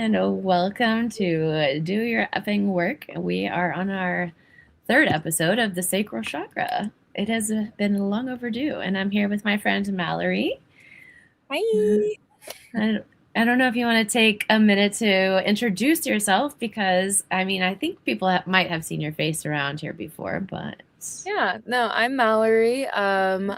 and welcome to Do Your Effing Work. We are on our third episode of the Sacral Chakra. It has been long overdue, and I'm here with my friend Mallory. Hi. I don't know if you want to take a minute to introduce yourself because, I think people might have seen your face around here before, but... Yeah, no, I'm Mallory. I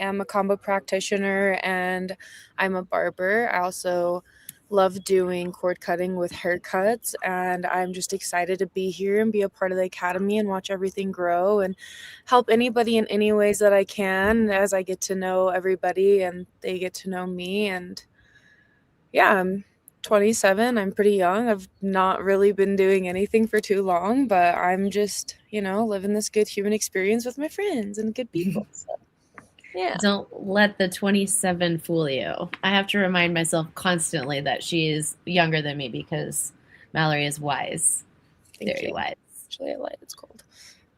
am a combo practitioner and I'm a barber. I also love doing cord cutting with haircuts, and I'm just excited to be here and be a part of the academy and watch everything grow and help anybody in any ways that I can as I get to know everybody and they get to know me. And yeah, I'm 27. I'm pretty young. I've not really been doing anything for too long, but I'm just, living this good human experience with my friends and good people. So, yeah. Don't let the 27 fool you. I have to remind myself constantly that she is younger than me because Mallory is wise. Very wise. Actually, I lied. It's cold.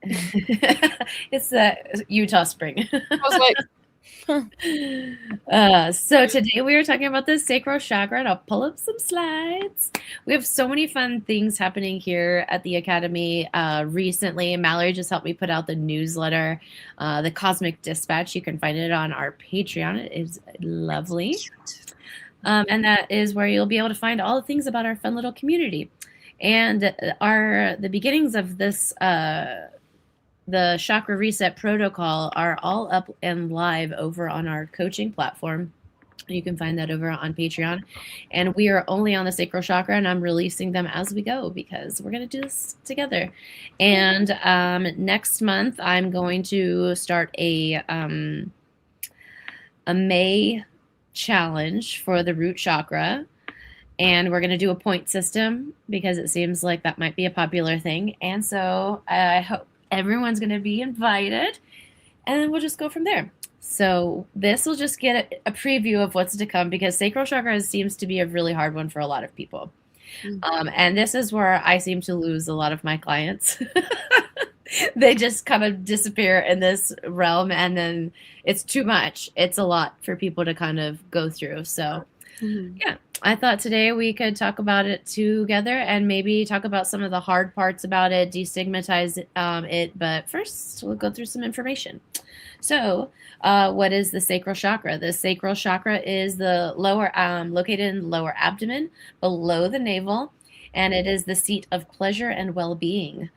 It's the Utah spring. I was like, so today we are talking about the sacral chakra, and I'll pull up some slides. We have so many fun things happening here at the academy. Recently, Mallory just helped me put out the newsletter, the Cosmic Dispatch. You can find it on our Patreon. It is lovely. And that is where you'll be able to find all the things about our fun little community. And the beginnings of this the chakra reset protocol are all up and live over on our coaching platform. You can find that over on Patreon. And we are only on the sacral chakra, and I'm releasing them as we go because we're going to do this together. And next month, I'm going to start a May challenge for the root chakra. And we're going to do a point system because it seems like that might be a popular thing. And so I hope everyone's going to be invited, and then we'll just go from there. So this will just get a preview of what's to come because sacral chakra seems to be a really hard one for a lot of people. Mm-hmm. And this is where I seem to lose a lot of my clients. They just kind of disappear in this realm, and then it's too much. It's a lot for people to kind of go through. So yeah, I thought today we could talk about it together and maybe talk about some of the hard parts about it, destigmatize it. But first, we'll go through some information. So what is the sacral chakra? The sacral chakra is the lower, located in the lower abdomen, below the navel, and it is the seat of pleasure and well-being.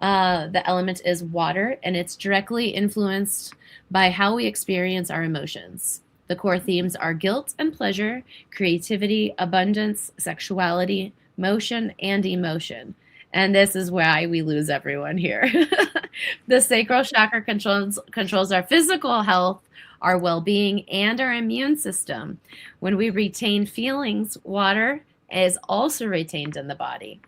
The element is water, and it's directly influenced by how we experience our emotions. The core themes are guilt and pleasure, creativity, abundance, sexuality, motion, and emotion. And this is why we lose everyone here. The sacral chakra controls our physical health, our well-being, and our immune system. When we retain feelings, water is also retained in the body.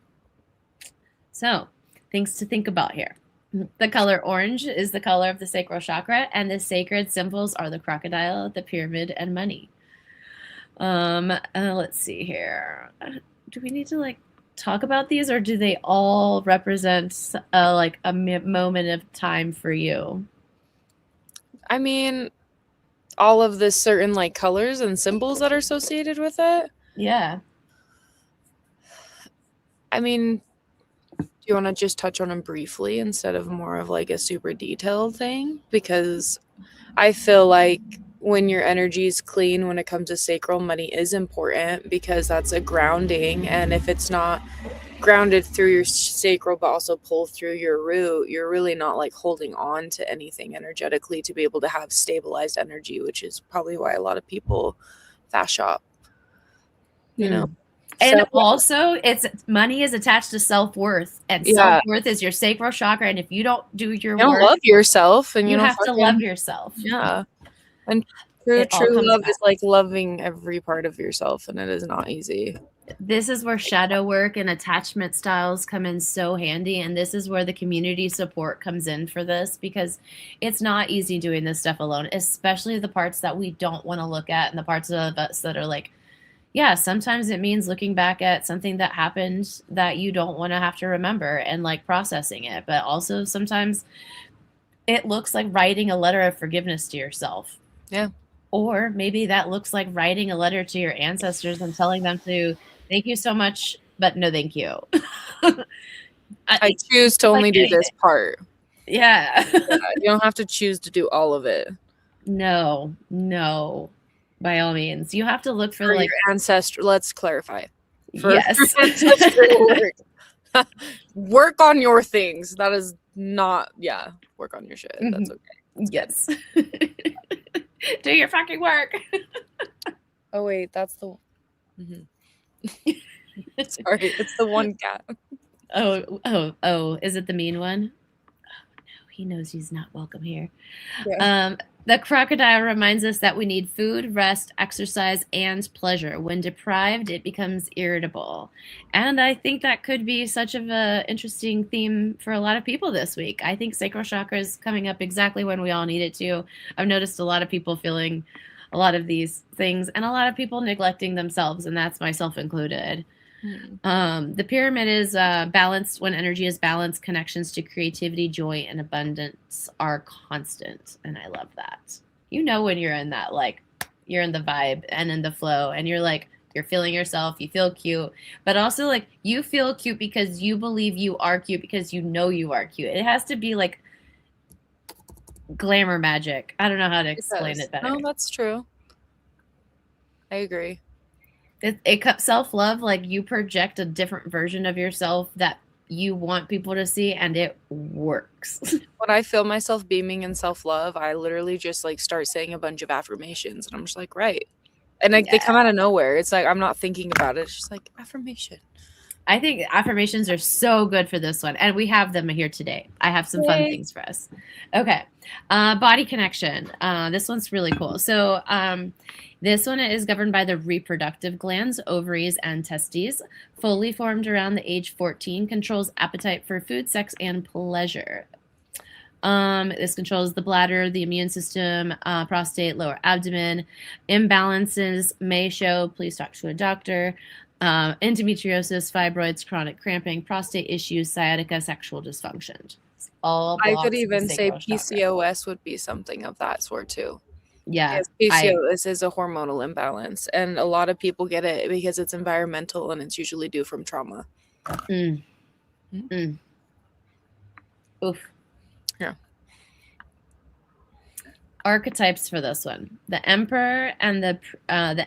So, things to think about here. The color orange is the color of the sacral chakra, and the sacred symbols are the crocodile, the pyramid, and money. Let's see here. Do we need to talk about these, or do they all represent a moment of time for you? I mean, all of the certain colors and symbols that are associated with it. Yeah. I mean, do you want to just touch on them briefly instead of more of a super detailed thing? Because I feel like when your energy is clean, when it comes to sacral, money is important because that's a grounding. And if it's not grounded through your sacral, but also pulled through your root, you're really not holding on to anything energetically to be able to have stabilized energy, which is probably why a lot of people fast shop, And also, money is attached to self-worth, and self-worth is your sacral chakra. And if you don't do your work, love yourself, and you have to love yourself. Yeah, and true love is loving every part of yourself, and it is not easy. This is where shadow work and attachment styles come in so handy, and this is where the community support comes in for this because it's not easy doing this stuff alone, especially the parts that we don't want to look at and the parts of us that are yeah, sometimes it means looking back at something that happened that you don't want to have to remember and processing it. But also sometimes it looks like writing a letter of forgiveness to yourself. Yeah. Or maybe that looks like writing a letter to your ancestors and telling them to thank you so much but no thank you. I choose to only do this part. Yeah. You don't have to choose to do all of it. No, by all means. You have to look for like your ancestry. Let's clarify. For yes. ancestral work. Work on your things. That is not, work on your shit. That's okay. Yes. Do your fucking work. Oh, wait, that's the. Sorry, it's the one cat. Oh, is it the mean one? Oh, no, he knows he's not welcome here. Yeah. The crocodile reminds us that we need food, rest, exercise, and pleasure. When deprived, it becomes irritable. And I think that could be such of an interesting theme for a lot of people this week. I think sacral chakra is coming up exactly when we all need it to. I've noticed a lot of people feeling a lot of these things and a lot of people neglecting themselves, and that's myself included. The pyramid is balanced. When energy is balanced, connections to creativity, joy, and abundance are constant. And I love that. You know when you're in that, like, you're in the vibe and in the flow, and you're like, you're feeling yourself, you feel cute, but also like you feel cute because you believe you are cute because you know you are cute. It has to be like glamour magic. I don't know how to explain it better. No, that's true. I agree. It self-love, like you project a different version of yourself that you want people to see, and it works. When I feel myself beaming in self-love, I literally just like start saying a bunch of affirmations, and I'm just like, right. And like, they come out of nowhere. It's like I'm not thinking about it. It's just like affirmation. I think affirmations are so good for this one, and we have them here today. I have some fun things for us. Okay, body connection. This one's really cool. So this one is governed by the reproductive glands, ovaries, and testes. Fully formed around the age 14, controls appetite for food, sex, and pleasure. This controls the bladder, the immune system, prostate, lower abdomen. Imbalances may show, please talk to a doctor. Endometriosis, fibroids, chronic cramping, prostate issues, sciatica, sexual dysfunction. All I could even say PCOS would be something of that sort too. Yeah. PCOS is a hormonal imbalance, and a lot of people get it because it's environmental and it's usually due from trauma. Oof. Yeah. Archetypes for this one: the emperor and the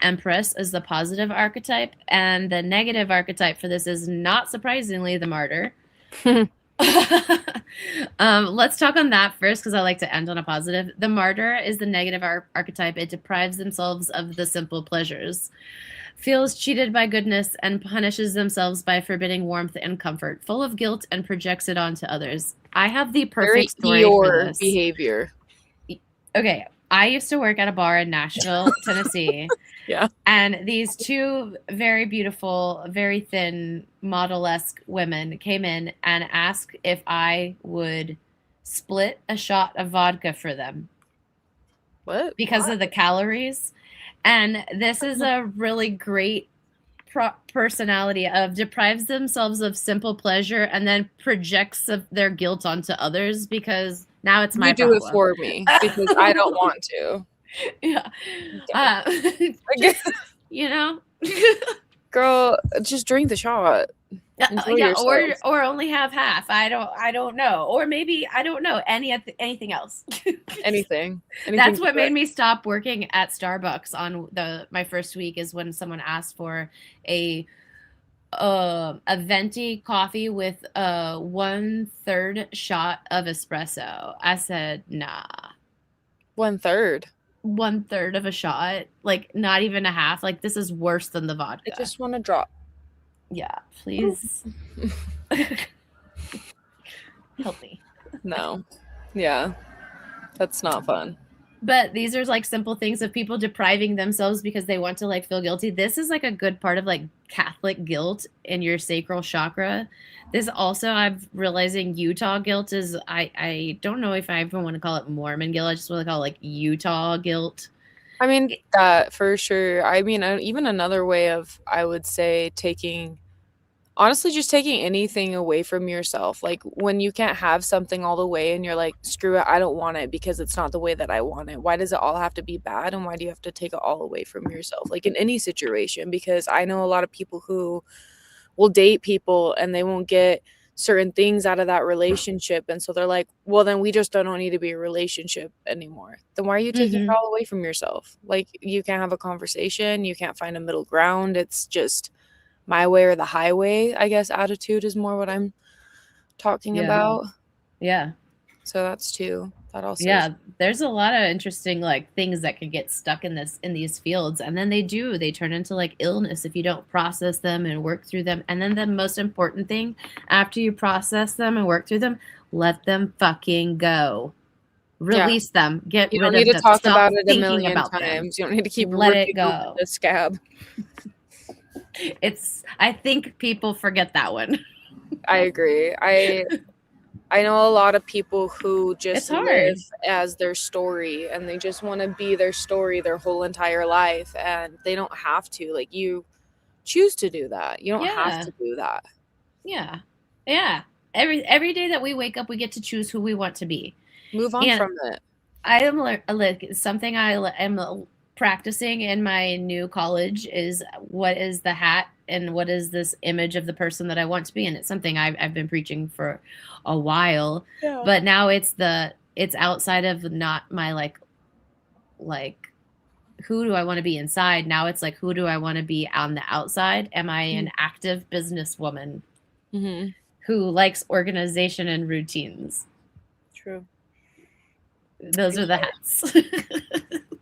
empress is the positive archetype, and the negative archetype for this is, not surprisingly, the martyr. Let's talk on that first, because I like to end on a positive. The martyr is the negative archetype. It deprives themselves of the simple pleasures, feels cheated by goodness, and punishes themselves by forbidding warmth and comfort, full of guilt, and projects it onto others. I have the perfect story for this. Behavior. Okay, I used to work at a bar in Nashville, Tennessee. Yeah. And these two very beautiful, very thin, model-esque women came in and asked if I would split a shot of vodka for them. What? Because of the calories. And this is a really great personality of deprives themselves of simple pleasure and then projects their guilt onto others, because now it's my problem. You do it for me because I don't want to. Yeah. You know? Girl, just drink the shot. Yeah, or only have half. I don't know. Or maybe, I don't know, anything else. Anything That's what made me stop working at Starbucks on my first week, is when someone asked for a venti coffee with a 1/3 shot of espresso. I said, nah. 1/3? 1/3 of a shot, like not even a half. Like, this is worse than the vodka. I just want to drop. Yeah, please. Help me. No. Yeah. That's not fun. But these are like simple things of people depriving themselves because they want to like feel guilty. This is like a good part of like Catholic guilt in your sacral chakra. This also, I'm realizing Utah guilt is, I don't know if I even want to call it Mormon guilt. I just want to call it like Utah guilt. I mean, that for sure. I mean, even another way of, I would say, honestly, just taking anything away from yourself. Like when you can't have something all the way and you're like, screw it, I don't want it because it's not the way that I want it. Why does it all have to be bad? And why do you have to take it all away from yourself? Like in any situation, because I know a lot of people who will date people and they won't get certain things out of that relationship, and so they're like, well, then we just don't need to be a relationship anymore. Then why are you taking it Mm-hmm. all away from yourself? Like, you can't have a conversation, you can't find a middle ground. It's just my way or the highway, I guess. Attitude is more what I'm talking Yeah. about. Yeah. So that's too, that also is. Yeah, there's a lot of interesting like things that could get stuck in these fields, and then they turn into like illness if you don't process them and work through them. And then the most important thing, after you process them and work through them, let them fucking go. Yeah, Release them. Get you don't rid need of to them. talk Stop about it a thinking million about them. times. You don't need to keep Let it ripping open go. the scab. I think people forget that one. I agree. I know a lot of people who just It's hard. live as their story, and they just want to be their story their whole entire life, and they don't have to. Like, you choose to do that. You don't have Yeah. to do that. Yeah. Yeah. Every day that we wake up, we get to choose who we want to be. Move on And from it. I am like something I am practicing in my new college is what is the hat and what is this image of the person that I want to be, and it's something I've been preaching for a while, Yeah. but now it's outside of not my like who do I want to be inside. Now it's like, who do I want to be on the outside? Am I an active businesswoman Mm-hmm. who likes organization and routines? True. Those are the hats.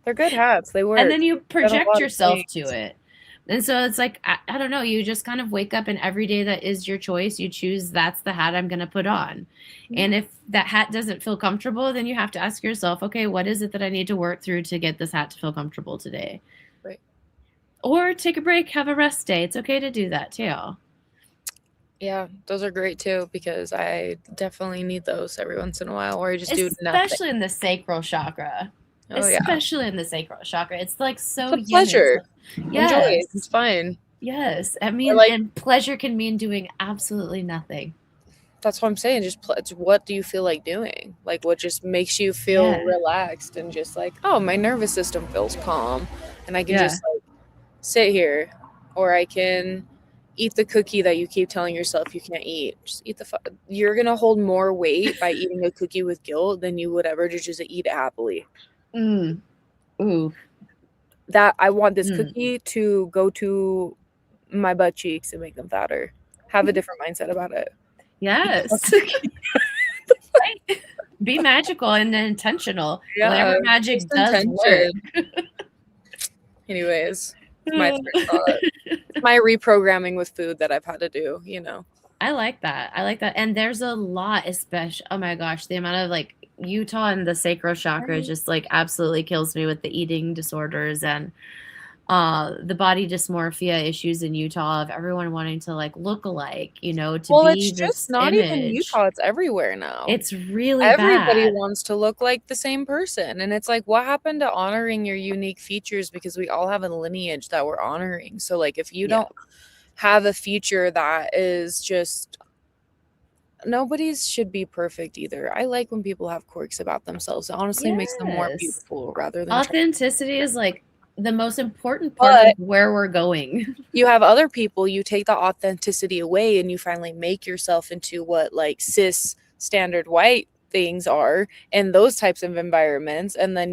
They're good hats. They work. And then you project yourself to things. it. And so it's like, I don't know, you just kind of wake up, and every day that is your choice, you choose, that's the hat I'm going to put on. And if that hat doesn't feel comfortable, then you have to ask yourself, okay, what is it that I need to work through to get this hat to feel comfortable today? Right. Or take a break, have a rest day. It's okay to do that too. Yeah, those are great too, because I definitely need those every once in a while, or I just do nothing. Especially in the sacral chakra. Oh, Especially in the sacral chakra. It's like so it's a pleasure. Yes. Enjoy it. It's fine. Yes. I mean, like, and pleasure can mean doing absolutely nothing. That's what I'm saying. Just what do you feel like doing? Like, what just makes you feel relaxed and just like, oh, my nervous system feels calm, and I can just like sit here, or I can eat the cookie that you keep telling yourself you can't eat. Just eat you're gonna hold more weight by eating a cookie with guilt than you would ever just eat it happily. Ooh. That I want this cookie to go to my butt cheeks and make them fatter. Have a different mindset about it. Yes. Right. Be magical and intentional. Yeah, whatever magic does work. Anyways, my thought. My reprogramming with food that I've had to do, you know. I like that. And there's a lot, especially, oh my gosh, the amount of like Utah and the sacral chakra just like absolutely kills me with the eating disorders and the body dysmorphia issues in Utah of everyone wanting to like look alike, to be it's this just not image. even Utah, it's everywhere now. It's really everybody bad. wants to look like the same person, and it's like, what happened to honoring your unique features? Because we all have a lineage that we're honoring. So like, if you don't have a feature that is just, nobody's should be perfect either. I like when people have quirks about themselves. It honestly makes them more beautiful rather than authenticity is like the most important part of where we're going. You have other people, you take the authenticity away and you finally make yourself into what like cis standard white things are in those types of environments, and then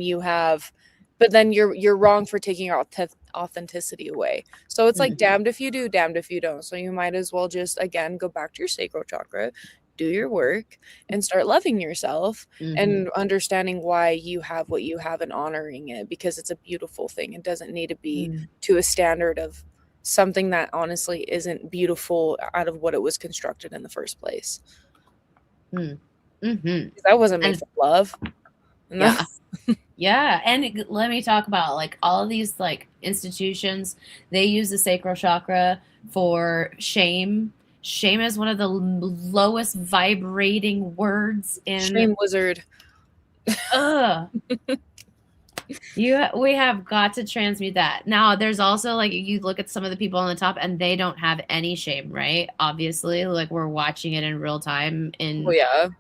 but then you're wrong for taking your authenticity away. So it's like damned if you do, damned if you don't. So you might as well just again go back to your sacral chakra, do your work, and start loving yourself and understanding why you have what you have and honoring it, because it's a beautiful thing. It doesn't need to be to a standard of something that honestly isn't beautiful out of what it was constructed in the first place. That wasn't made for love. Yeah. Yeah. And let me talk about like all of these like institutions, they use the sacral chakra for shame. Shame is one of the lowest vibrating words in shame wizard. We have got to transmute that. Now there's also like, you look at some of the people on the top and they don't have any shame, right? Obviously, like we're watching it in real time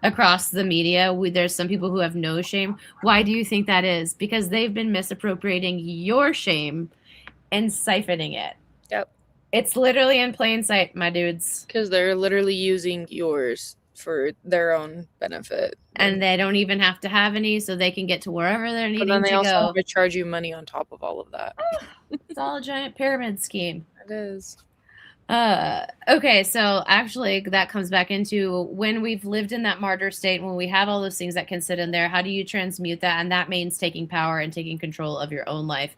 across the media. There's some people who have no shame. Why do you think that is? Because they've been misappropriating your shame and siphoning it. Yep. It's literally in plain sight, my dudes. Because they're literally using yours for their own benefit. And they don't even have to have any, so they can get to wherever they're But needing then they to also go. have to charge you money on top of all of that. It's all a giant pyramid scheme. It is. Okay, so actually that comes back into when we've lived in that martyr state, when we have all those things that can sit in there, how do you transmute that? And that means taking power and taking control of your own life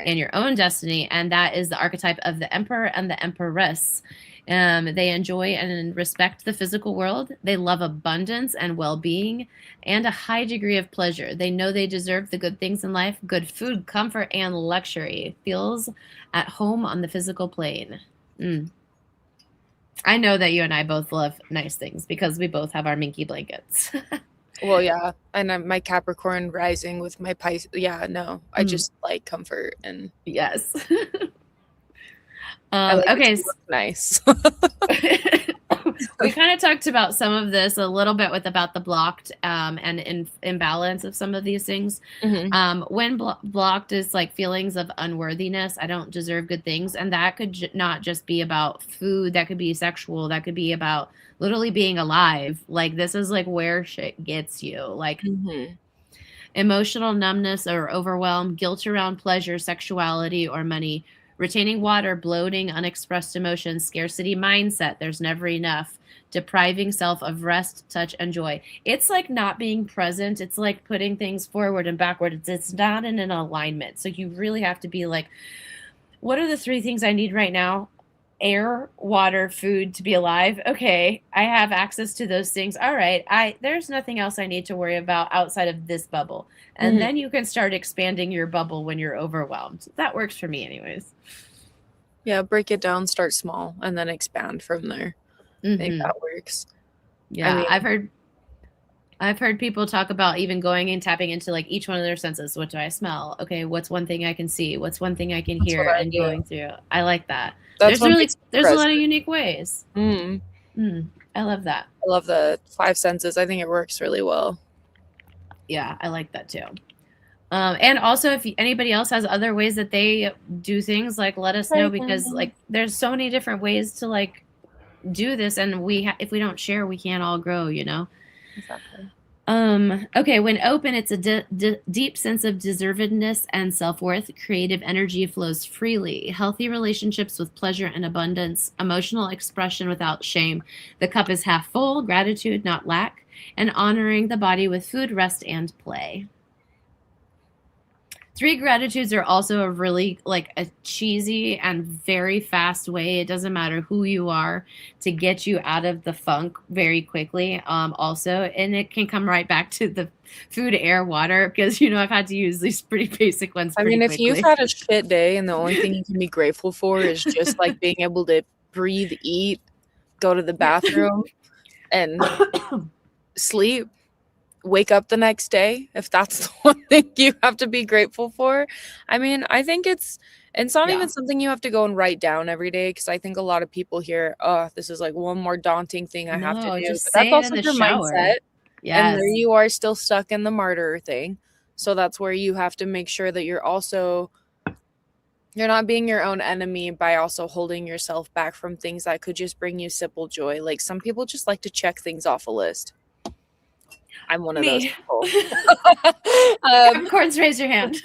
and your own destiny. And that is the archetype of the emperor and the empress. They enjoy and respect the physical world. They love abundance and well-being and a high degree of pleasure. They know they deserve the good things in life, good food, comfort, and luxury. Feels at home on the physical plane. I know that you and I both love nice things because we both have our minky blankets. Well, yeah, and I'm my Capricorn rising with my Pisces. Yeah, no, I just like comfort and yes. I like okay. it to look nice. We kind of talked about some of this a little bit with about the blocked and imbalance of some of these things. When blocked is like feelings of unworthiness. I don't deserve good things, and that could not just be about food. That could be sexual. That could be about literally being alive. Like this is like where shit gets you. Like emotional numbness or overwhelm, guilt around pleasure, sexuality, or money. Retaining water, bloating, unexpressed emotions, scarcity mindset, there's never enough, depriving self of rest, touch, and joy. It's like not being present. It's like putting things forward and backward. It's not in an alignment. So you really have to be like, what are the 3 things I need right now? Air, water, food to be alive. Okay, I have access to those things. All right, there's nothing else I need to worry about outside of this bubble. And then you can start expanding your bubble when you're overwhelmed. That works for me anyways. Yeah, break it down, start small, and then expand from there. I think that works. Yeah, I mean, I've heard people talk about even going and tapping into like each one of their senses. What do I smell? Okay, what's one thing I can see? What's one thing I can hear? And going through. I like that. There's a lot of unique ways. I love that. I love the 5 senses. I think it works really well. Yeah, I like that too. And also, if anybody else has other ways that they do things, like let us know, because like there's so many different ways to like do this, and if we don't share, we can't all grow, you know. Exactly. Okay, when open, it's a deep sense of deservedness and self-worth. Creative energy flows freely. Healthy relationships with pleasure and abundance. Emotional expression without shame. The cup is half full. Gratitude, not lack. And honoring the body with food, rest, and play. 3 gratitudes are also a really like a cheesy and very fast way. It doesn't matter who you are to get you out of the funk very quickly. Also, and it can come right back to the food, air, water, because you know I've had to use these pretty basic ones. I mean, if you've had a shit day and the only thing you can be grateful for is just like being able to breathe, eat, go to the bathroom, and sleep, wake up the next day, if that's the one thing you have to be grateful for. I mean, I think it's not even something you have to go and write down every day, because I think a lot of people hear, oh, this is like one more daunting thing I have to do. Just but that's also your mindset. Yes. And there you are still stuck in the martyr thing. So that's where you have to make sure that you're not being your own enemy by also holding yourself back from things that could just bring you simple joy. Like some people just like to check things off a list. I'm one of those people. Capricorns, raise your hand.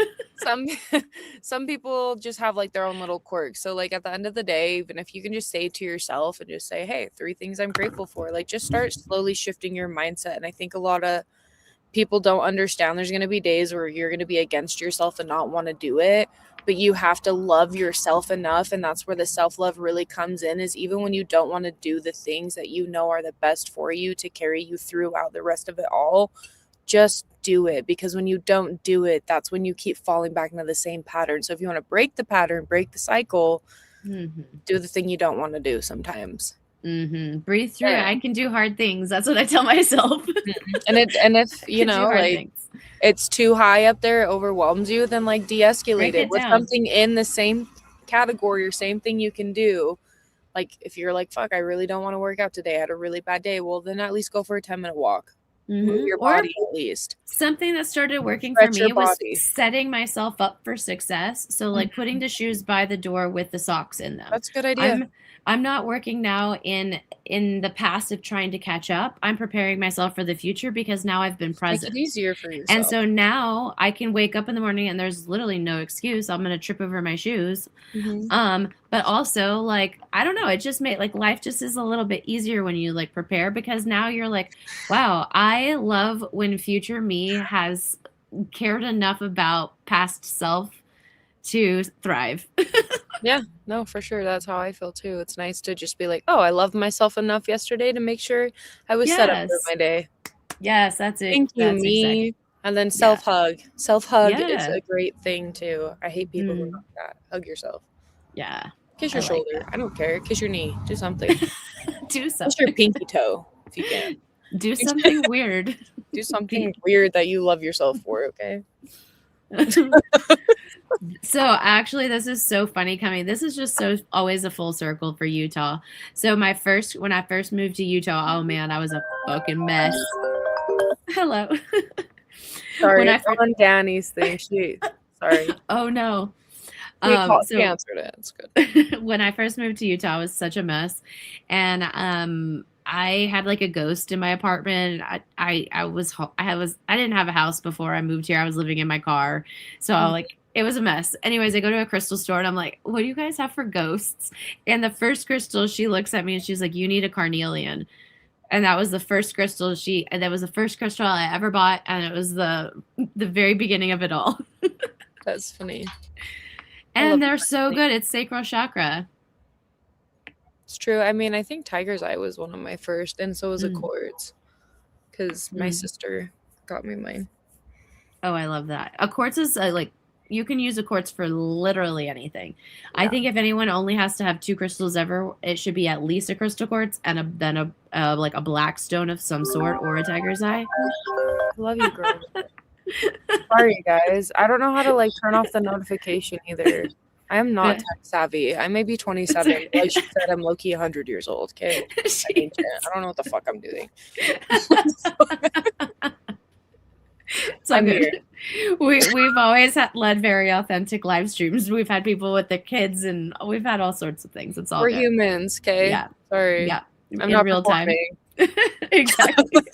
Some people just have like their own little quirks. So like at the end of the day, even if you can just say to yourself and just say, hey, 3 things I'm grateful for, like just start slowly shifting your mindset. And I think a lot of people don't understand there's going to be days where you're going to be against yourself and not want to do it, but you have to love yourself enough. And that's where the self-love really comes in, is even when you don't want to do the things that you know are the best for you to carry you throughout the rest of it all, just do it. Because when you don't do it, that's when you keep falling back into the same pattern. So if you want to break the pattern, break the cycle, do the thing you don't want to do sometimes. Breathe through it. I can do hard things. That's what I tell myself. And if you know, like it's too high up there, it overwhelms you, then like de-escalate it with something in the same category or same thing you can do. Like if you're like, fuck, I really don't want to work out today, I had a really bad day, well then at least go for a 10-minute walk. Move your Or body at least. something that started working for Stretch your me was body. setting myself up for success. So like putting the shoes by the door with the socks in them. That's a good idea. I'm not working now in the past of trying to catch up. I'm preparing myself for the future because now I've been present. Make it easier for And yourself. so now I can wake up in the morning and there's literally no excuse. I'm going to trip over my shoes. But also like, I don't know, it just made like life just is a little bit easier when you like prepare, because now you're like, wow, I love when future me has cared enough about past self to thrive. Yeah, no, for sure. That's how I feel too. It's nice to just be like, oh, I loved myself enough yesterday to make sure I was set up for my day. Yes, that's it. Thank you, That's me. And then self-hug. Self-hug is Yeah. a great thing too. I hate people who do that. Hug yourself. Yeah. Kiss your shoulder. I don't care. Kiss your knee. Do something. Do something. Kiss your pinky toe if you can. Do something weird. Do something weird that you love yourself for, okay? So actually, this is so funny coming. This is just so always a full circle for Utah. So when I first moved to Utah, oh man, I was a fucking mess. Hello. Sorry, it's on Danny's thing. Sorry. Oh no. We answered it. It's good. When I first moved to Utah, I was such a mess, and I had like a ghost in my apartment. I didn't have a house before I moved here. I was living in my car, so like it was a mess. Anyways, I go to a crystal store and I'm like, "What do you guys have for ghosts?" And the first crystal, she looks at me and she's like, "You need a carnelian." And that was the first crystal that was the first crystal I ever bought, and it was the very beginning of it all. That's funny. And they're so good. It's Sacral Chakra. It's true. I mean, I think Tiger's Eye was one of my first, and so was a quartz, because my sister got me mine. Oh, I love that. A quartz is like, you can use a quartz for literally anything. Yeah. I think if anyone only has to have 2 crystals ever, it should be at least a crystal quartz and then like a black stone of some sort, or a tiger's eye. I love you, girl. Sorry, guys. I don't know how to like turn off the notification either. I am not tech savvy. I may be 27. Like she said, I'm low-key 100 years old. Okay, I don't know what the fuck I'm doing. So good. We've always led very authentic live streams. We've had people with their kids, and we've had all sorts of things. It's all we're good. humans. Okay. Yeah. Sorry. Yeah. I'm not real performing. Time. Exactly.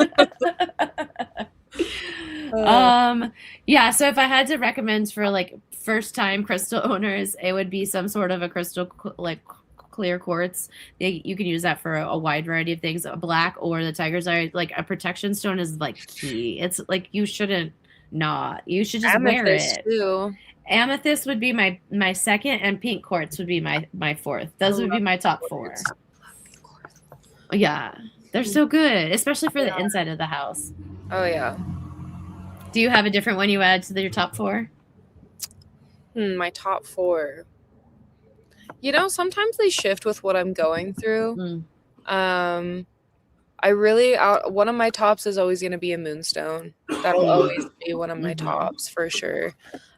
Yeah, so if I had to recommend for like first time crystal owners, it would be some sort of a crystal like clear quartz. You can use that for a wide variety of things. A black or the tiger's eye, like a protection stone, is like key. It's like you should just Amethyst wear it too. Amethyst would be my second, and pink quartz would be my fourth. Those would be my top 4. Yeah, they're so good, especially for the inside of the house. Oh yeah. Do you have a different one you add to your top 4? My top 4. You know, sometimes they shift with what I'm going through. I really, one of my tops is always going to be a moonstone. That'll always be one of my tops for sure.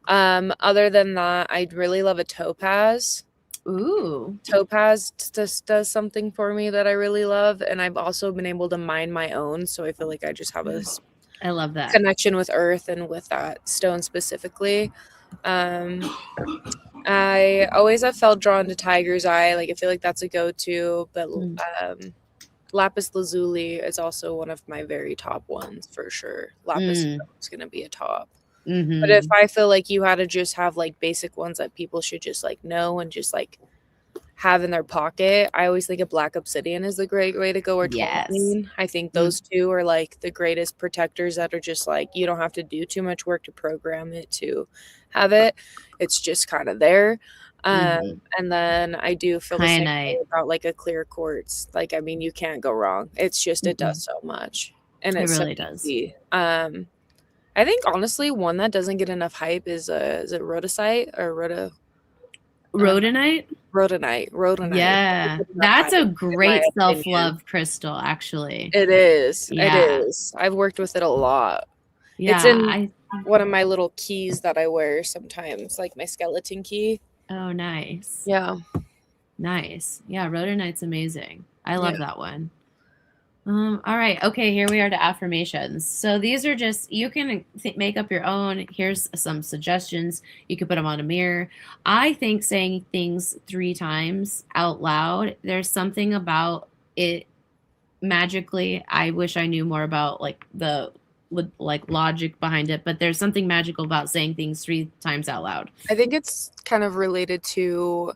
Other than that, I'd really love a topaz. Ooh. Topaz just does something for me that I really love. And I've also been able to mine my own. So I feel like I just have I love that connection with earth and with that stone specifically. I always have felt drawn to tiger's eye. Like I feel like that's a go-to, but lapis lazuli is also one of my very top ones for sure. Lapis is going to be a top. But if I feel like you had to just have like basic ones that people should just like know and just like have in their pocket, I always think a black obsidian is a great way to go, or tourmaline. I think those two are like the greatest protectors that are just like, you don't have to do too much work to program it to have it. It's just kind of there. And then I do feel the same way about like a clear quartz. Like, I mean, you can't go wrong. It's just, it does so much. And it really does. I think honestly, one that doesn't get enough hype is it rhodocite or rhodonite? Rhodonite. Yeah, that's a great self-love crystal, actually. It is. Yeah. It is. I've worked with it a lot. Yeah, it's in one of my little keys that I wear sometimes, like my skeleton key. Oh, nice. Yeah. Nice. Yeah, rhodonite's amazing. I love that one. All right. Okay, here we are to affirmations. So these are just, you can make up your own. Here's some suggestions. You can put them on a mirror. I think saying things 3 times out loud, there's something about it magically. I wish I knew more about like the like logic behind it, but there's something magical about saying things 3 times out loud. I think it's kind of related to,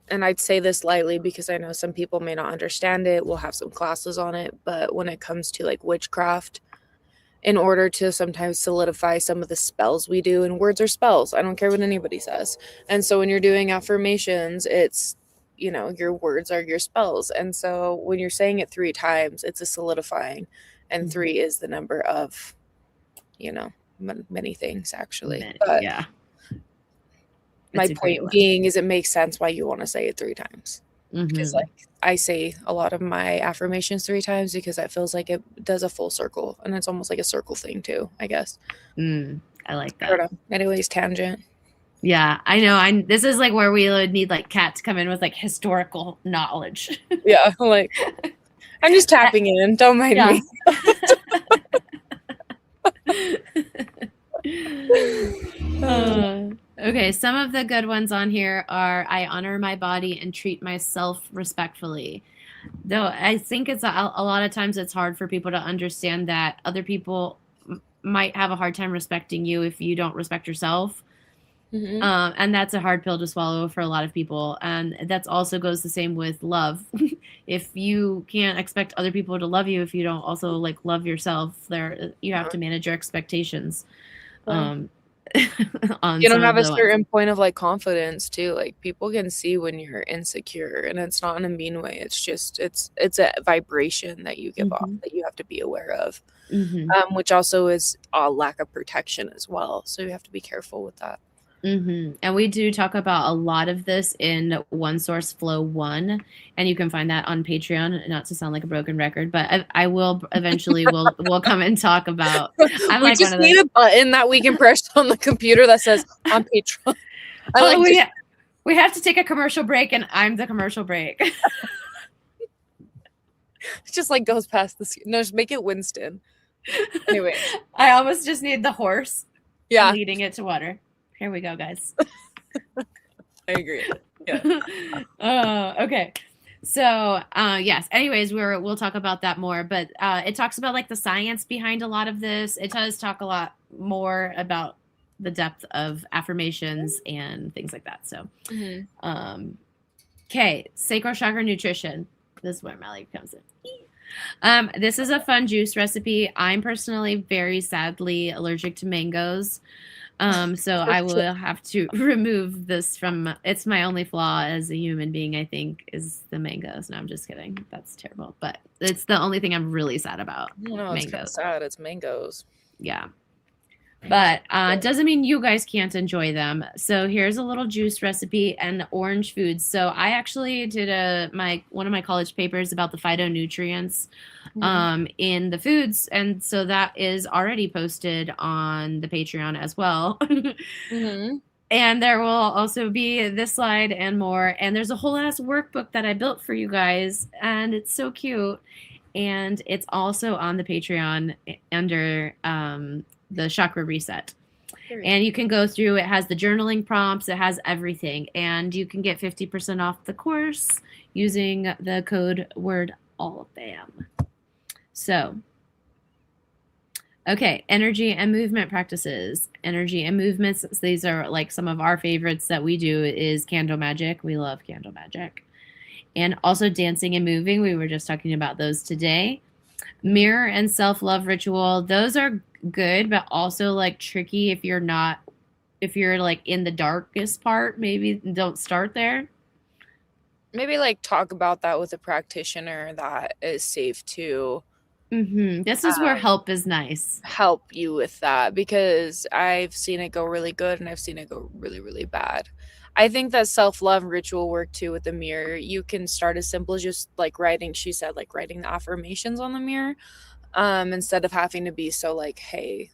and I'd say this lightly because I know some people may not understand it. We'll have some classes on it, but when it comes to like witchcraft, in order to sometimes solidify some of the spells we do, and words are spells. I don't care what anybody says. And so when you're doing affirmations, it's, you know, your words are your spells. And so when you're saying it 3 times, it's a solidifying. And 3 is the number of, you know, many things actually. But Yeah. my point being is it makes sense why you want to say it 3 times. Because like I say a lot of my affirmations 3 times because that feels like it does a full circle, and it's almost like a circle thing too, I guess. I like that. Anyways, tangent. Yeah, I know. This is like where we would need like Kat to come in with like historical knowledge. Yeah, like I'm just tapping in. Don't mind me. Okay, some of the good ones on here are I honor my body and treat myself respectfully. Though I think it's a lot of times it's hard for people to understand that other people might have a hard time respecting you if you don't respect yourself. And that's a hard pill to swallow for a lot of people. And that's also goes the same with love. If you can't expect other people to love you if you don't also like love yourself, you have to manage your expectations. You don't have a certain point of like confidence too. Like people can see when you're insecure, and it's not in a mean way. It's just it's a vibration that you give off that you have to be aware of, which also is a lack of protection as well. So you have to be careful with that. And we do talk about a lot of this in One Source Flow 1, and you can find that on Patreon. Not to sound like a broken record, but I will eventually we'll come and talk about. I'm we like just need a button that we can press on the computer that says on Patreon. We have to take a commercial break, and I'm the commercial break. It just like goes past the. No, just make it Winston. Anyway, I almost just need the horse. Yeah, leading it to water. Here we go, guys. I agree. Yeah. Okay. So, yes. Anyways, we'll talk about that more, but it talks about like the science behind a lot of this. It does talk a lot more about the depth of affirmations and things like that. So, okay, Sacral Chakra nutrition. This is where Mallory comes in. This is a fun juice recipe. I'm personally very sadly allergic to mangoes. So I will have to remove this from, it's my only flaw as a human being, I think, is the mangoes. No, I'm just kidding. That's terrible. But it's the only thing I'm really sad about. No, it's kind of sad. It's mangoes. Yeah. But doesn't mean you guys can't enjoy them. So here's a little juice recipe and orange foods. So I actually did one of my college papers about the phytonutrients in the foods, and so that is already posted on the Patreon as well. And there will also be this slide and more, and there's a whole ass workbook that I built for you guys, and it's so cute. And it's also on the Patreon under the chakra reset. And you can go through, it has the journaling prompts, it has everything, and you can get 50% off the course using the code word ALLBAM. So, okay, energy and movement practices. Energy and movements, these are like some of our favorites that we do is candle magic. We love candle magic. And also dancing and moving. We were just talking about those today. Mirror and self-love ritual. Those are good, but also like tricky if you're like in the darkest part, maybe don't start there. Maybe like talk about that with a practitioner that is safe to. This is where help is nice. Help you with that, because I've seen it go really good and I've seen it go really, really bad. I think that self-love ritual work too with the mirror. You can start as simple as just like writing, she said, like writing the affirmations on the mirror, instead of having to be so like, hey,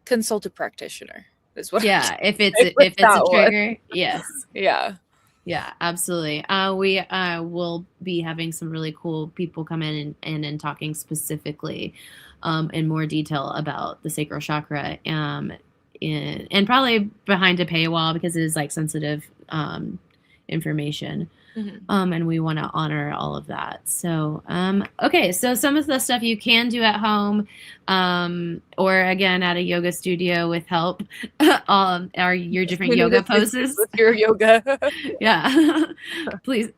consult a practitioner is what. Yeah, if it's a trigger, yes. Yeah. Yeah, absolutely. We will be having some really cool people come in and talking specifically in more detail about the sacral chakra, and probably behind a paywall because it is like sensitive information. And we want to honor all of that. So, okay, so some of the stuff you can do at home, or again at a yoga studio with help, are your different We need yoga assistance poses. with your yoga. Yeah, please.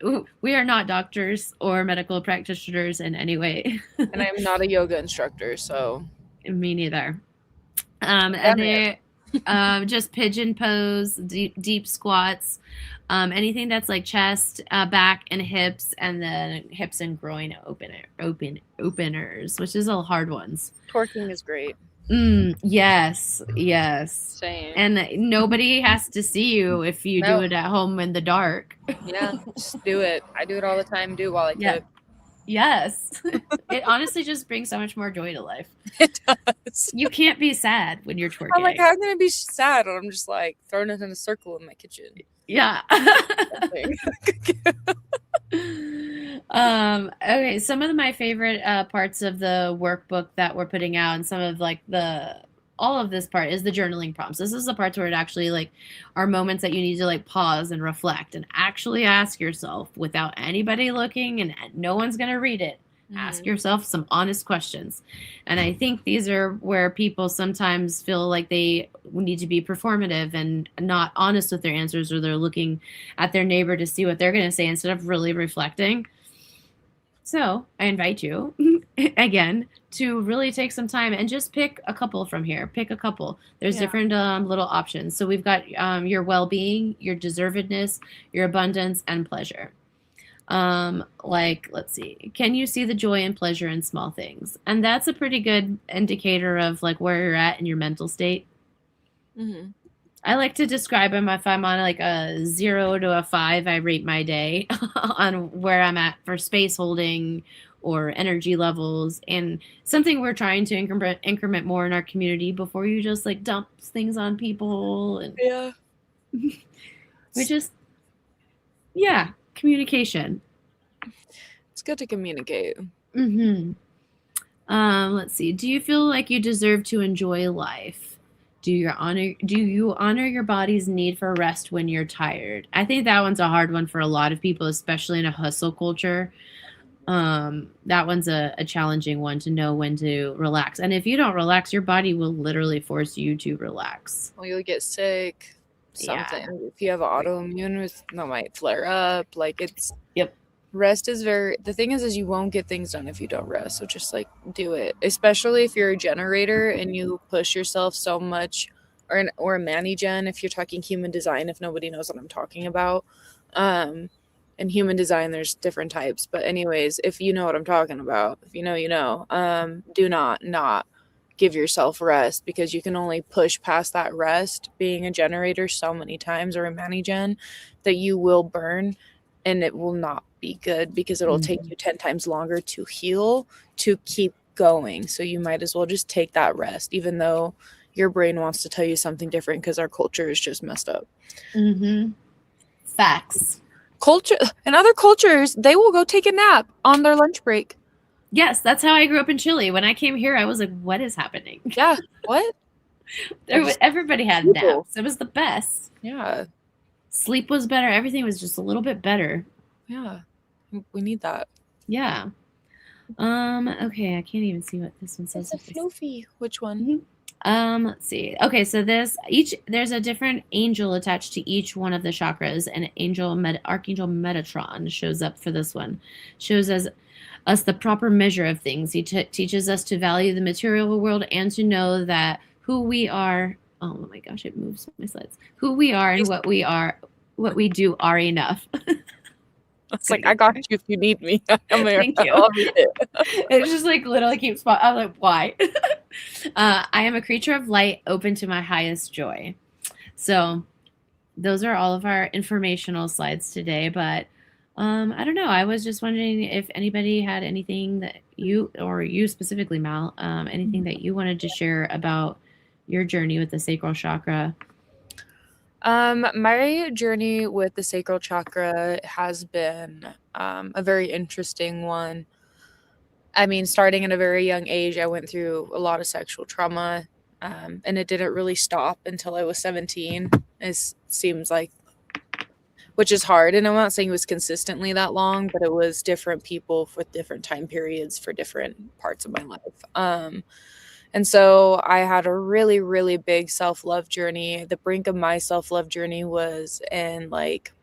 We are not doctors or medical practitioners in any way. And I'm not a yoga instructor, so Me neither. damn it. They just pigeon pose, deep squats, anything that's like chest, back, and hips, and then hips and groin openers, which is all hard ones. Twerking is great. Yes, yes. Same. And nobody has to see you if you do No. it at home in the dark. Yeah, just do it. I do it all the time. Do it while I Yeah. cook. Yes. It honestly just brings so much more joy to life. It does. You can't be sad when you're twerking. I'm like, how can I be sad when I'm just like throwing it in a circle in my kitchen? Yeah. Okay, some of my favorite parts of the workbook that we're putting out, and some of like all of this part is the journaling prompts. This is the parts where it actually like are moments that you need to like pause and reflect and actually ask yourself without anybody looking, and no one's going to read it. Ask yourself some honest questions. And I think these are where people sometimes feel like they need to be performative and not honest with their answers, or they're looking at their neighbor to see what they're going to say instead of really reflecting. So I invite you again to really take some time and just pick a couple from here. Pick a couple. There's different little options. So we've got your well-being, your deservedness, your abundance, and pleasure. Like, let's see, can you see the joy and pleasure in small things? And that's a pretty good indicator of like where you're at in your mental state. I like to describe them if I'm on like a 0 to a 5, I rate my day on where I'm at for space holding or energy levels, and something we're trying to increment more in our community before you just like dump things on people. And we just, communication. It's good to communicate. Let's see. Do you feel like you deserve to enjoy life? Do you honor your body's need for rest when you're tired? I think that one's a hard one for a lot of people, especially in a hustle culture. That one's a challenging one to know when to relax. And if you don't relax, your body will literally force you to relax. Well, you'll get sick. Something. Yeah. If you have autoimmune, that might flare up. Like it's. Yep. Rest is the thing is you won't get things done if you don't rest. So just like do it, especially if you're a generator and you push yourself so much, or a mani-gen if you're talking human design, if nobody knows what I'm talking about. In human design, there's different types. But anyways, if you know what I'm talking about, if you know, do not give yourself rest, because you can only push past that rest being a generator so many times, or a mani-gen, that you will burn. And it will not be good, because it'll take you 10 times longer to heal, to keep going. So you might as well just take that rest, even though your brain wants to tell you something different, because our culture is just messed up. Facts. Culture in other cultures, they will go take a nap on their lunch break. Yes, that's how I grew up in Chile. When I came here, I was like, what is happening? Yeah, what? Everybody had naps. It was the best. Yeah. Sleep was better. Everything was just a little bit better. Yeah. We need that. Yeah. Okay, I can't even see what this one says. It's a floofy. Which one? Let's see. Okay, so there's a different angel attached to each one of the chakras, and Archangel Metatron shows up for this one. Shows us the proper measure of things. He teaches us to value the material world and to know that who we are. Oh my gosh, it moves my slides. Who we are and what we do are enough. It's like, I got you if you need me. I'm here. Thank you. I'll read it. It just like literally keeps. I'm like, why? I am a creature of light, open to my highest joy. So, those are all of our informational slides today. But I don't know. I was just wondering if anybody had anything that you specifically, Mal, anything that you wanted to share about your journey with the sacral chakra. My journey with the sacral chakra has been a very interesting one. I mean, starting at a very young age, I went through a lot of sexual trauma, and it didn't really stop until I was 17. It seems like, which is hard. And I'm not saying it was consistently that long, but it was different people with different time periods for different parts of my life. And so I had a really, really big self love journey. The brink of my self love journey was in like,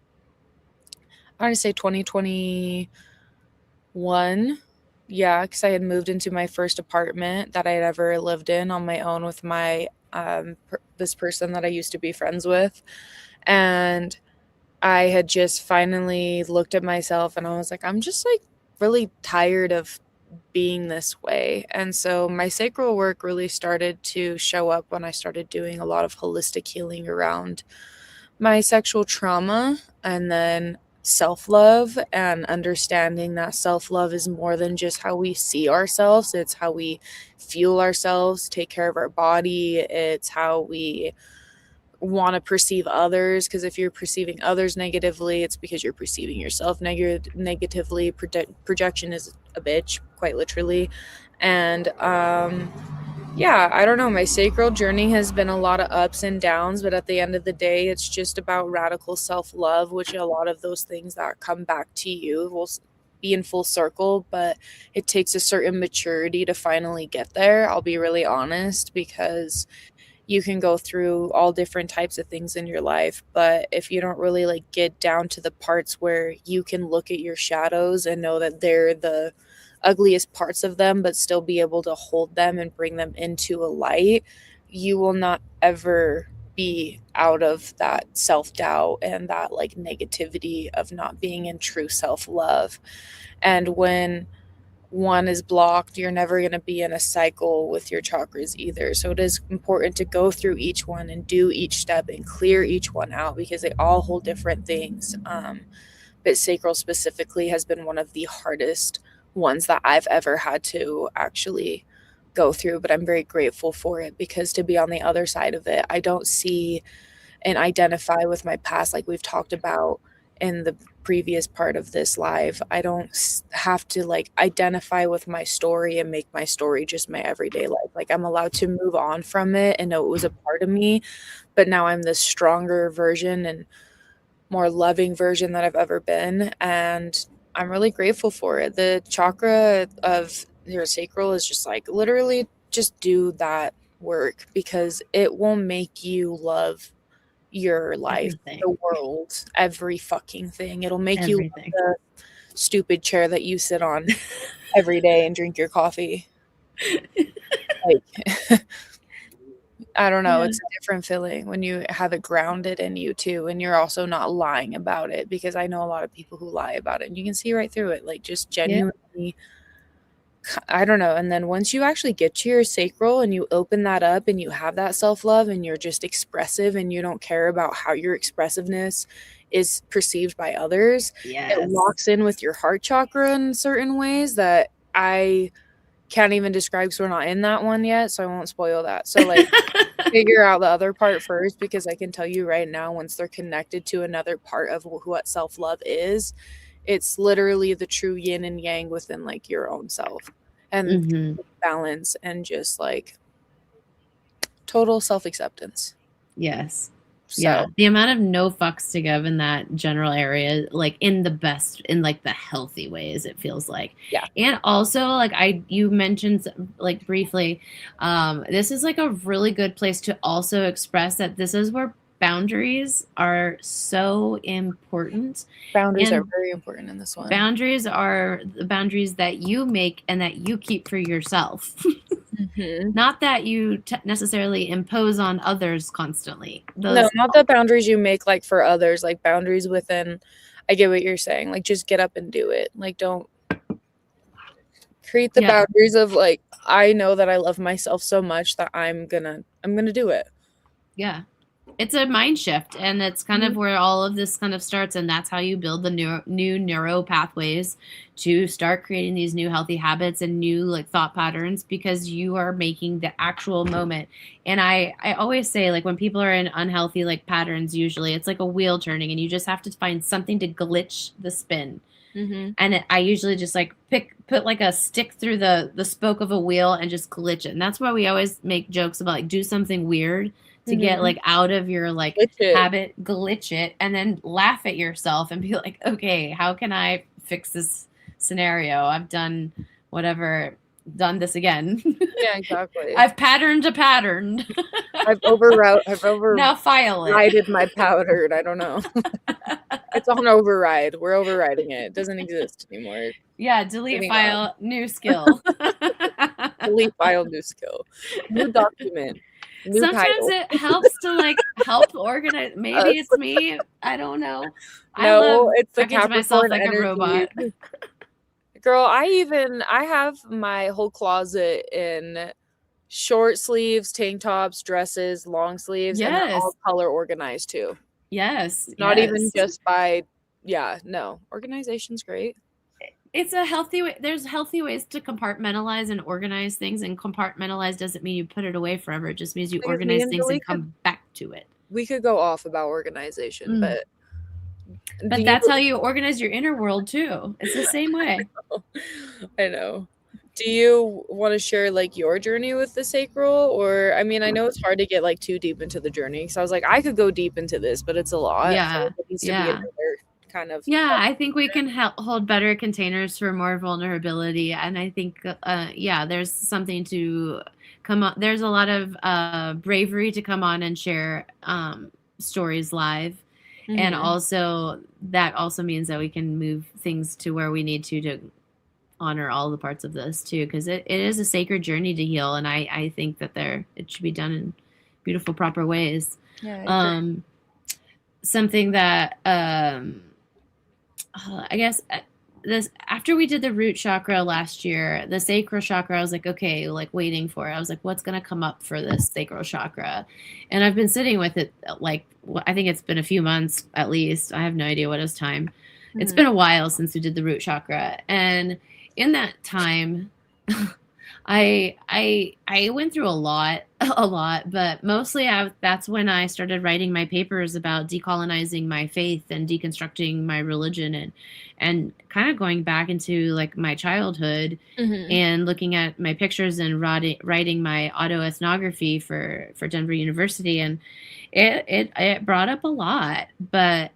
I want to say 2021. Yeah, because I had moved into my first apartment that I had ever lived in on my own with my this person that I used to be friends with. And I had just finally looked at myself and I was like, I'm just like really tired of being this way. And so my sacral work really started to show up when I started doing a lot of holistic healing around my sexual trauma, and then self love, and understanding that self love is more than just how we see ourselves, it's how we fuel ourselves, take care of our body, it's how we want to perceive others, because if you're perceiving others negatively, it's because you're perceiving yourself negatively. Projection is a bitch, quite literally. And yeah, I don't know, my sacral journey has been a lot of ups and downs, but at the end of the day, it's just about radical self-love, which a lot of those things that come back to you will be in full circle, but it takes a certain maturity to finally get there. I'll be really honest, because you can go through all different types of things in your life, but if you don't really like get down to the parts where you can look at your shadows and know that they're the ugliest parts of them, but still be able to hold them and bring them into a light, you will not ever be out of that self-doubt and that like negativity of not being in true self-love. And when one is blocked, you're never going to be in a cycle with your chakras either. So it is important to go through each one and do each step and clear each one out, because they all hold different things. But sacral specifically has been one of the hardest ones that I've ever had to actually go through. But I'm very grateful for it, because to be on the other side of it, I don't see and identify with my past like we've talked about in the previous part of this live. I don't have to like identify with my story and make my story just my everyday life. Like I'm allowed to move on from it and know it was a part of me, but now I'm the stronger version and more loving version that I've ever been, and I'm really grateful for it. The chakra of your sacral is just like literally just do that work, because it will make you love your life, Everything. the world, every fucking thing. It'll make you love Everything. the stupid chair that you sit on every day and drink your coffee. Like, I don't know, Yeah. it's a different feeling when you have it grounded in you too, and you're also not lying about it, because I know a lot of people who lie about it and you can see right through it, like just Yeah. genuinely, I don't know. And then once you actually get to your sacral and you open that up and you have that self-love and you're just expressive and you don't care about how your expressiveness is perceived by others, it Yes. locks in with your heart chakra in certain ways that I can't even describe, because we're not in that one yet, so I won't spoil that. So like figure out the other part first, because I can tell you right now, once they're connected to another part of what self-love is, it's literally the true yin and yang within like your own self, and Hmm. balance and just like total self-acceptance. Yes. Yeah. So The amount of no fucks to give in that general area, like in the best, in like the healthy ways, it feels like. yeah, And also, like you mentioned like briefly, this is like a really good place to also express that this is where boundaries are so important. boundaries are And very important in this one. boundaries are the boundaries that you make and that you keep for yourself. Mm-hmm. Not that you necessarily impose on others constantly. No, Those, not the boundaries you make like for others, like boundaries within. I get what you're saying, like just get up and do it, like don't create the yeah, boundaries of like, I know that I love myself so much that I'm gonna do it. yeah. it's a mind shift, and that's kind of Mhm. where all of this kind of starts, and that's how you build the new neuro pathways to start creating these new healthy habits and new like thought patterns, because you are making the actual moment. And I always say, like, when people are in unhealthy like patterns, usually it's like a wheel turning, and you just have to find something to glitch the spin. Mhm. And I usually just like put like a stick through the spoke of a wheel and just glitch it. And that's why we always make jokes about like do something weird to get Mhm. like out of your like Glitch it. habit, glitch it, and then laugh at yourself and be like, okay, how can I fix this scenario? I've done whatever, done this again. Yeah, exactly. I've patterned a pattern. I've Now file it. overrided my pattern. I don't know. It's on override. We're overriding it. It doesn't exist anymore. Yeah, delete Moving on. file, new skill. Delete file, new skill. New document. New Sometimes title. it helps to like help organize. Maybe Us. it's me. I don't know. I No, love it's the talking to myself Capricorn like a energy. robot. Girl, I have my whole closet in short sleeves, tank tops, dresses, long sleeves, and they're Yes. all color organized too. Yes. Not even Yes. just by, yeah, no. Organization's great. It's a healthy way. There's healthy ways to compartmentalize and organize things, and compartmentalize doesn't mean you put it away forever. It just means you Thing is, me organize and things Billy and come back to it. we could go off about organization, Mm. do But you that's how you organize your inner world too. It's the same way. I know. Do you want to share like your journey with the sacral? Or I mean, I know it's hard to get like too deep into the journey because I was like, I could go deep into this, but it's a lot. So Yeah. it needs to be Yeah. another kind of Yeah, I think we can hold better containers for more vulnerability, and I think, yeah, there's something to come on. There's a lot of bravery to come on and share stories live, and Mhm. also that also means that we can move things to where we need to honor all the parts of this too, because it is a sacred journey to heal, and I think that it should be done in beautiful, proper ways. Yeah, I agree. Something that I guess this after we did the root chakra last year, the sacral chakra, I was like, okay, like waiting for it. I was like, what's gonna come up for this sacral chakra? And I've been sitting with it like I think it's been a few months at least. I have no idea what is time. It's Mhm. been a while since we did the root chakra, and in that time, I went through a lot, a lot, but mostly that's when I started writing my papers about decolonizing my faith and deconstructing my religion, and kind of going back into like my childhood Mhm. and looking at my pictures and writing my autoethnography for Denver University, and it brought up a lot, but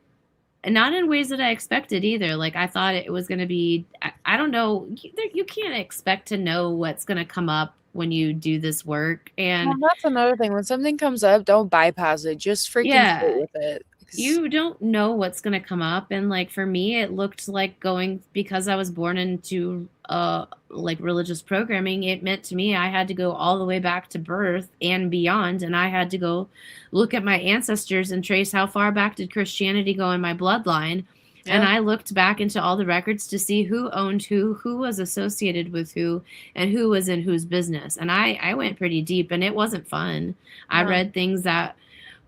not in ways that I expected either. Like I thought it was going to be, I don't know, you can't expect to know what's going to come up when you do this work. Well, And that's another thing. When something comes up, don't bypass it. Just freaking sit yeah, with it. you don't know what's going to come up. And like for me, it looked like going, because I was born into like religious programming, it meant to me I had to go all the way back to birth and beyond, and I had to go look at my ancestors and trace how far back did Christianity go in my bloodline. And Yeah. I looked back into all the records to see who owned who was associated with who, and who was in whose business. And I went pretty deep, and it wasn't fun. I No. read things that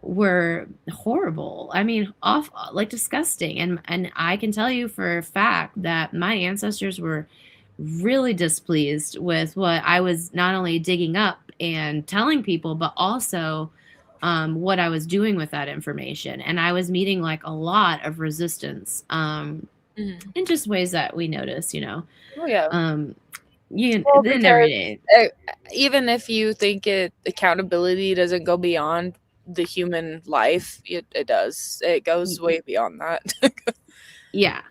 were horrible. I mean, off like disgusting. And I can tell you for a fact that my ancestors were really displeased with what I was not only digging up and telling people, but also what I was doing with that information. And I was meeting like a lot of resistance Mhm. in just ways that we notice, you know. Oh yeah. Um, you Well, then because every day. even if you think accountability doesn't go beyond the human life, it does. It goes way beyond that. Yeah.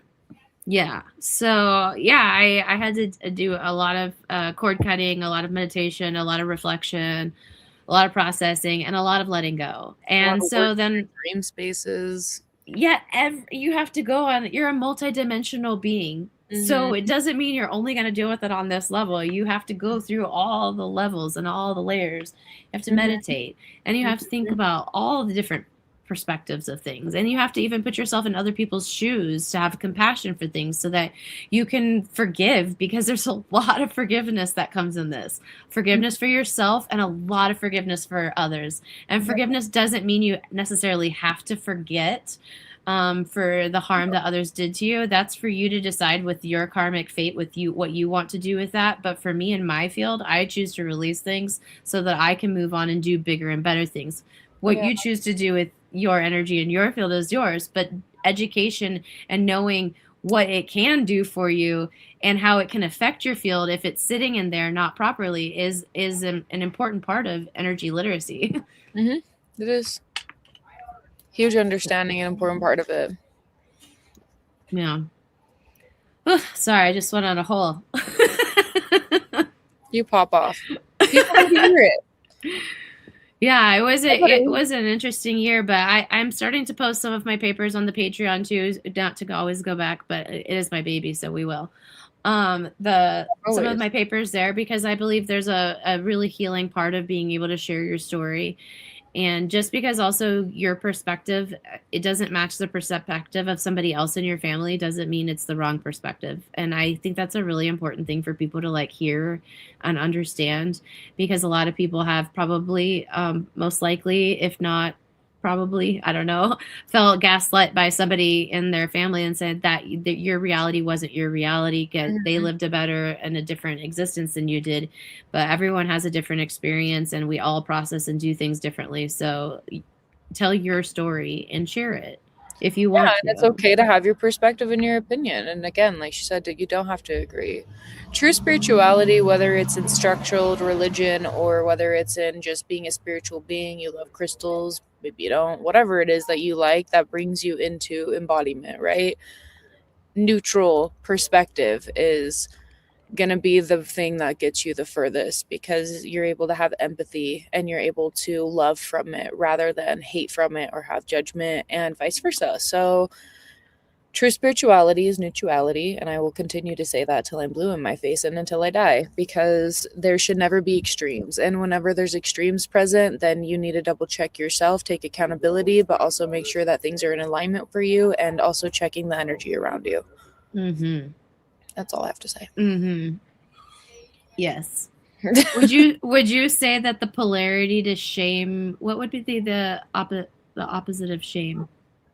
Yeah. So yeah, I had to do a lot of cord cutting, a lot of meditation, a lot of reflection, a lot of processing, and a lot of letting go. A lot And of work so then, dream spaces. yeah, you have to go on. You're a multidimensional being. So it Mhm. doesn't mean you're only going to deal with it on this level. You have to go through all the levels and all the layers. You have to Mhm. meditate, and you have to think Mhm. about all the different perspectives of things, and you have to even put yourself in other people's shoes to have compassion for things so that you can forgive, because there's a lot of forgiveness that comes in this. Forgiveness for yourself and a lot of forgiveness for others. And forgiveness doesn't mean you necessarily have to forget for the harm that others did to you. That's for you to decide with your karmic fate, with you, what you want to do with that. But for me in my field, I choose to release things so that I can move on and do bigger and better things. What you choose to do with your energy in your field is yours, but education and knowing what it can do for you and how it can affect your field if it's sitting in there not properly is an important part of energy literacy. It is. Huge understanding and important part of it. Yeah. Sorry, I just went on a hole. You pop off. People can hear it. Yeah, it was an interesting year, but I'm starting to post some of my papers on the Patreon too, not to always go back, but it is my baby, so we will. Some of my papers there, because I believe there's a really healing part of being able to share your story. And just because also your perspective, it doesn't match the perspective of somebody else in your family, doesn't mean it's the wrong perspective. And I think that's a really important thing for people to like hear and understand, because a lot of people have probably, most likely, if not probably, I don't know, felt gaslit by somebody in their family and said that your reality wasn't your reality. They lived a better and a different existence than you did. But everyone has a different experience, and we all process and do things differently. So tell your story and share it if you want to. And it's okay to have your perspective and your opinion. And again, like she said, you don't have to agree. True spirituality, whether it's in structural religion or whether it's in just being a spiritual being, you love crystals, maybe you don't, whatever it is that you like, that brings you into embodiment, right? Neutral perspective is going to be the thing that gets you the furthest, because you're able to have empathy and you're able to love from it rather than hate from it or have judgment, and vice versa. So true spirituality is neutrality, and I will continue to say that till I'm blue in my face and until I die, because there should never be extremes. And whenever there's extremes present, then you need to double check yourself, take accountability, but also make sure that things are in alignment for you, and also checking the energy around you. That's all I have to say. Yes. Would you say that the polarity to shame, what would be the opposite of shame?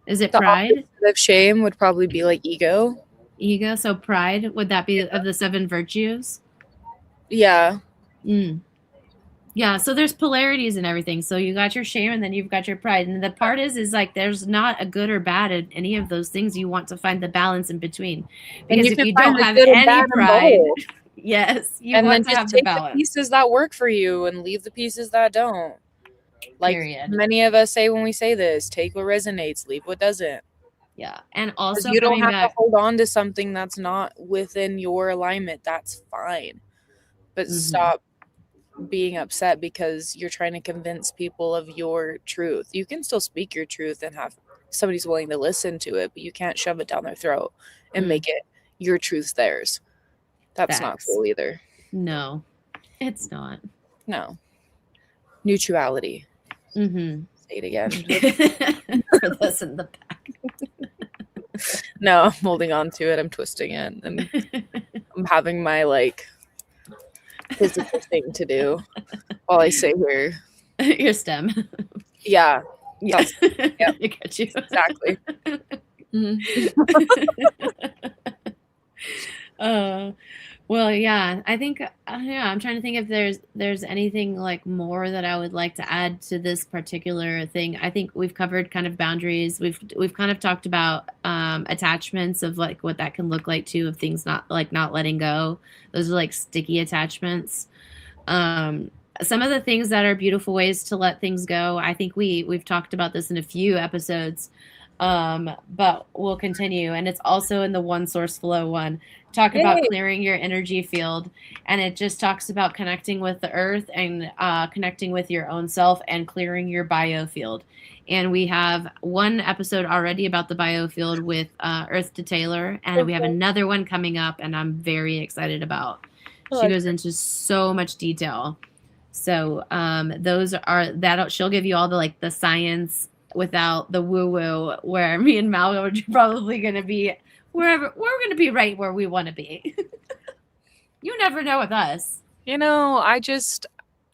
Is it pride? The opposite of shame would probably be like ego. Ego. So pride, would that be of the 7 virtues? Yeah. Yeah. So there's polarities and everything. So you got your shame and then you've got your pride. And the part is like there's not a good or bad in any of those things. You want to find the balance in between. Because if you don't have any pride, yes, you want to have the balance. The pieces that work for you and leave the pieces that don't. Like many of us say when we say this, take what resonates, leave what doesn't. Yeah. And also you don't have to hold on to something that's not within your alignment. That's fine. But stop being upset because you're trying to convince people of your truth. You can still speak your truth and have somebody's willing to listen to it, but you can't shove it down their throat and make it your truth theirs. That's not cool either. No, it's not. No. Neutrality. Say it again. For this in the back. No, I'm holding on to it. I'm twisting it. And I'm having my physical thing to do while I say here. Your stem. Yeah. Yeah. Yep. I got you. Exactly. Well, yeah, I think, I'm trying to think if there's anything like more that I would like to add to this particular thing. I think we've covered kind of boundaries. We've kind of talked about attachments of like what that can look like too, of things not letting go. Those are like sticky attachments. Some of the things that are beautiful ways to let things go. I think we've talked about this in a few episodes, but we'll continue. And it's also in the One Source Flow one. Talk about clearing your energy field, and it just talks about connecting with the earth and connecting with your own self and clearing your biofield. And we have one episode already about the biofield with Earth to Taylor, and we have another one coming up, and I'm very excited about. She goes into so much detail. So those are she'll give you all the the science without the woo-woo, where me and Mal are probably going to be wherever we're going to be, right where we want to be. You never know with us. You know, I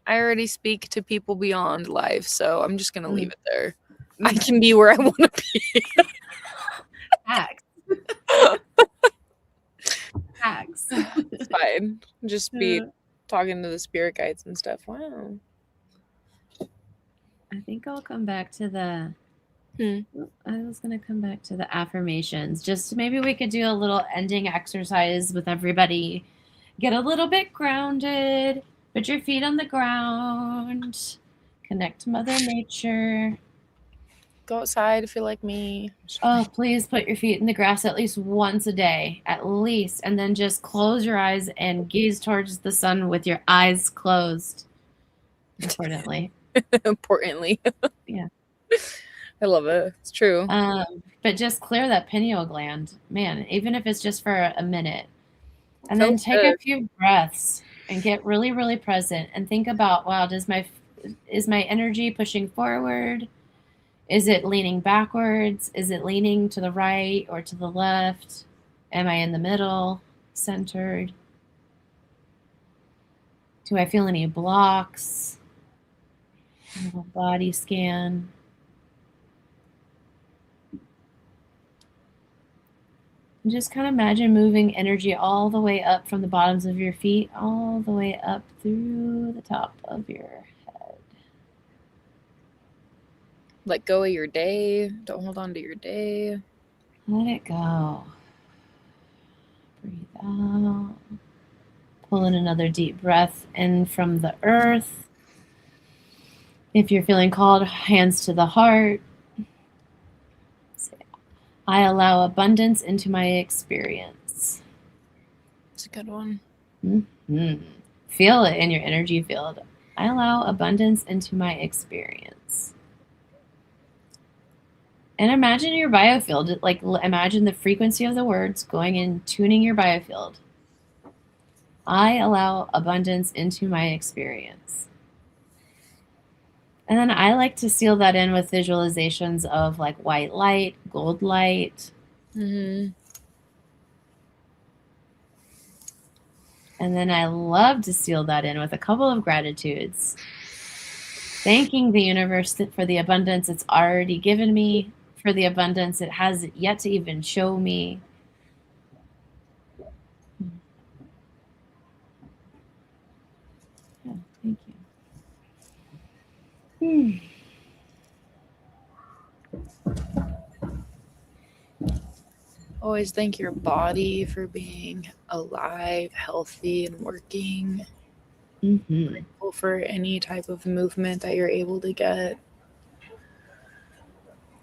already speak to people beyond life, so I'm just gonna leave it there. I can be where I want to be. Facts. Facts. It's fine. Just be talking to the spirit guides and stuff. Wow. I think I'll come back to the. I was going to come back to the affirmations. Just maybe we could do a little ending exercise with everybody. Get a little bit grounded. Put your feet on the ground. Connect to Mother Nature. Go outside if you're like me. Oh, please put your feet in the grass at least once a day. At least. And then just close your eyes and gaze towards the sun with your eyes closed. Importantly. Importantly. Yeah. I love it. It's true. But just clear that pineal gland. Man, even if it's just for a minute. And then take a few breaths and get really, really present and think about, wow, is my energy pushing forward? Is it leaning backwards? Is it leaning to the right or to the left? Am I in the middle, centered? Do I feel any blocks? A little body scan. And just kind of imagine moving energy all the way up from the bottoms of your feet, all the way up through the top of your head. Let go of your day. Don't hold on to your day. Let it go. Breathe out. Pull in another deep breath in from the earth. If you're feeling called, hands to the heart. I allow abundance into my experience. It's a good one. Mm-hmm. Feel it in your energy field. I allow abundance into my experience. And imagine your biofield. Like, imagine the frequency of the words going in, tuning your biofield. I allow abundance into my experience. And then I like to seal that in with visualizations of like white light, gold light. Mm-hmm. And then I love to seal that in with a couple of gratitudes. Thanking the universe for the abundance it's already given me, for the abundance it has yet to even show me. Yeah, thank you. Always thank your body for being alive, healthy, and working. Mm-hmm. Grateful for any type of movement that you're able to get.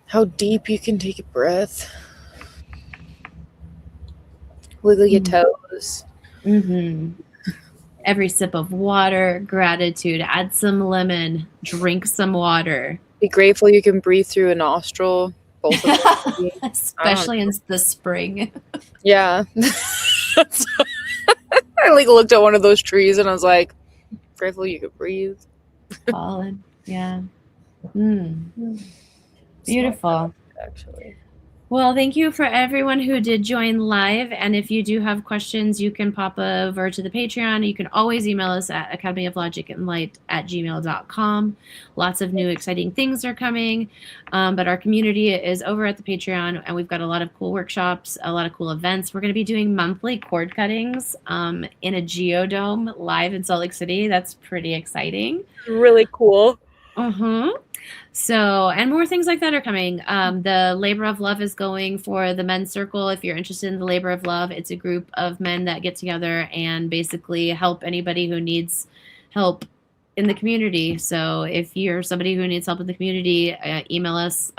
How deep you can take a breath. Wiggle your toes. Mm-hmm. Every sip of water, gratitude. Add some lemon. Drink some water. Be grateful you can breathe through a nostril. Both of them. Especially in the spring. Yeah. I like looked at one of those trees and I was like, grateful you could breathe. Pollen. Yeah. Beautiful. Actually. Well, thank you for everyone who did join live. And if you do have questions, you can pop over to the Patreon. You can always email us at academyoflogicandlight@gmail.com. Lots of new exciting things are coming. But our community is over at the Patreon, and we've got a lot of cool workshops, a lot of cool events. We're going to be doing monthly cord cuttings in a geodome live in Salt Lake City. That's pretty exciting. Really cool. So, and more things like that are coming. The Labor of Love is going for the Men's Circle. If you're interested in the Labor of Love, it's a group of men that get together and basically help anybody who needs help in the community. So if you're somebody who needs help in the community, email us,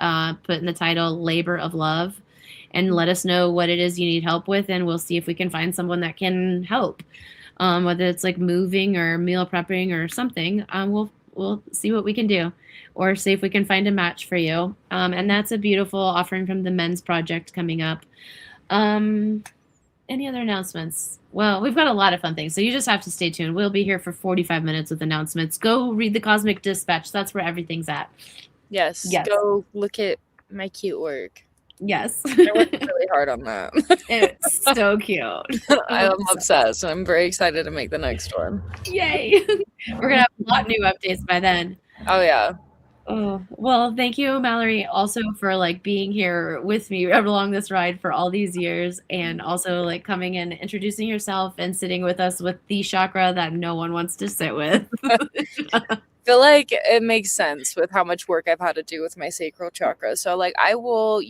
put in the title Labor of Love, and let us know what it is you need help with, and we'll see if we can find someone that can help. Whether it's like moving or meal prepping or something, we'll see what we can do, or see if we can find a match for you. And that's a beautiful offering from the Men's Project coming up. Any other announcements? Well, we've got a lot of fun things, so you just have to stay tuned. We'll be here for 45 minutes with announcements. Go read the Cosmic Dispatch. That's where everything's at. Yes. Yes. Go look at my cute work. Yes. I worked really hard on that. It's so cute. I'm obsessed. I'm very excited to make the next one. Yay. We're going to have a lot of new updates by then. Oh, yeah. Oh, well, thank you, Mallory, also for like being here with me along this ride for all these years, and also like coming and introducing yourself and sitting with us with the chakra that no one wants to sit with. I feel like it makes sense with how much work I've had to do with my sacral chakra. So like I will,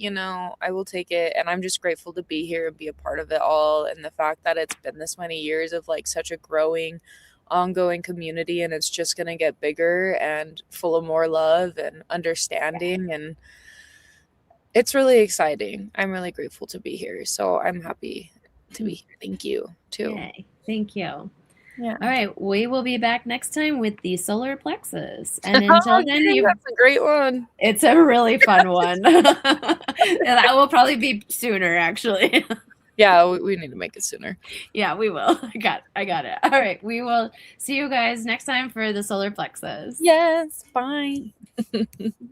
I will take it, and I'm just grateful to be here and be a part of it all, and the fact that it's been this many years of like such a growing ongoing community, and it's just going to get bigger and full of more love and understanding, and it's really exciting. I'm really grateful to be here. So I'm happy to be here. Thank you too. Yay. Thank you. Yeah. All right, we will be back next time with the solar plexus. And until then, that's a great one. It's a really fun one. That will probably be sooner, actually. Yeah, we need to make it sooner. Yeah, we will. I got it. All right, we will see you guys next time for the solar plexus. Yes, bye.